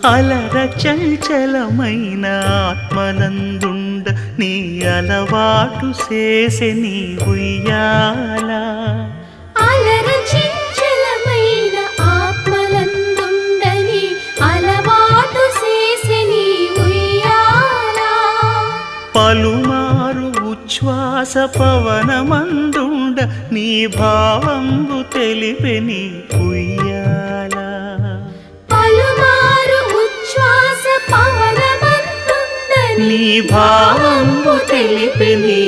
అలర చంచలమైన ఆత్మనందుండ నీ అలవాటు చేసే నీ ఉయ్యాల అలర చంచలమైన ఆత్మలందుండని అలవాటు చేసే నీ ఉయ్యాల పలుమారు ఉచ్ఛ్వాస పవనమందుండ నీ భావంబు తెలిపే నీ ఉయ్యాల పలుమారు ఉచ్ఛ్వాస పవనమందుండని నీ భావంబు తెలిపే నీ